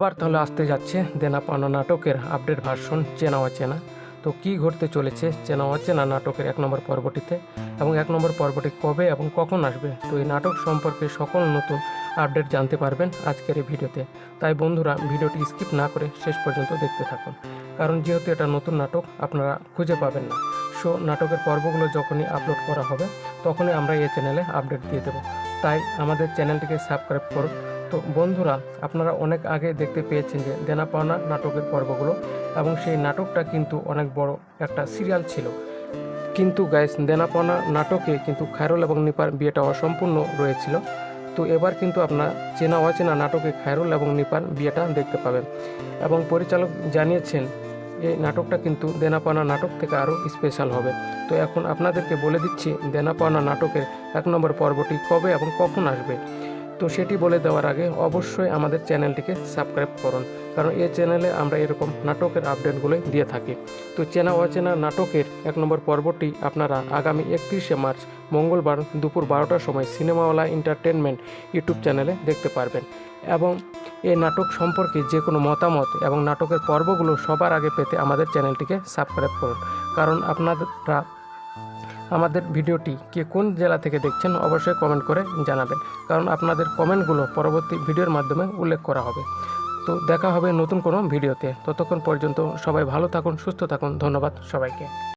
আবার তাহলে আসতে যাচ্ছে দেনা পাওনা নাটকের আপডেট ভার্সন চেনা অচেনা। তো কি ঘটতে চলেছে চেনা অচেনা নাটকের 1 নম্বর পর্বটিতে, এবং 1 নম্বর পর্বটি কবে এবং কখন আসবে, তো এই নাটক সম্পর্কে সকল নতুন আপডেট জানতে পারবেন আজকের এই ভিডিওতে। তাই বন্ধুরা, ভিডিওটি স্কিপ না করে শেষ পর্যন্ত দেখতে থাকুন, কারণ যেহেতু এটা নতুন নাটক আপনারা খুঁজে পাবেন না। সো নাটকের পর্বগুলো যখনই আপলোড করা হবে তখনই আমরা এই চ্যানেলে আপডেট দিয়ে দেবো। তাই আমাদের চ্যানেলটিকে সাবস্ক্রাইব করুন। তো বন্ধুরা, আপনারা অনেক আগে দেখতে পেয়েছেন যে দেনা পাওনা নাটকের পর্বগুলো, এবং সেই নাটকটা কিন্তু অনেক বড় একটা সিরিয়াল ছিল। কিন্তু গাইস, দেনা পাওনা নাটকে কিন্তু খায়রুল এবং নিপার বিয়েটা অসম্পূর্ণ রয়েছিল। তো এবার কিন্তু আপনার চেনা অচেনা নাটকে খায়রুল এবং নিপার বিয়েটা দেখতে পাবেন, এবং পরিচালক জানিয়েছেন এই নাটকটা কিন্তু দেনা পাওনা নাটক থেকে আরও স্পেশাল হবে। তো এখন আপনাদেরকে বলে দিচ্ছি দেনা পাওনা নাটকের 1 নম্বর পর্বটি কবে এবং কখন আসবে। তো সেটি বলে দেওয়ার আগে অবশ্যই আমাদের চ্যানেলটিকে সাবস্ক্রাইব করুন, কারণ এই চ্যানেলে আমরা এরকম নাটকের আপডেটগুলোই দিয়ে থাকি। তো চেনা অচেনা নাটকের 1 নম্বর পর্বটি আপনারা আগামী 31শে মার্চ মঙ্গলবার দুপুর 12টার সময় সিনেমাওয়ালা এন্টারটেনমেন্ট ইউটিউব চ্যানেলে দেখতে পারবেন। এবং এই নাটক সম্পর্কে যে কোনো মতামত এবং নাটকের পর্বগুলো সবার আগে পেতে আমাদের চ্যানেলটিকে সাবস্ক্রাইব করুন, কারণ আপনারা আমাদের ভিডিওটি কে কোন জেলা থেকে দেখছেন অবশ্যই কমেন্ট করে জানাবেন, কারণ আপনাদের কমেন্টগুলো পরবর্তী ভিডিওর মাধ্যমে উল্লেখ করা হবে। তো দেখা হবে নতুন কোনো ভিডিওতে। ততক্ষণ পর্যন্ত সবাই ভালো থাকুন, সুস্থ থাকুন। ধন্যবাদ সবাইকে।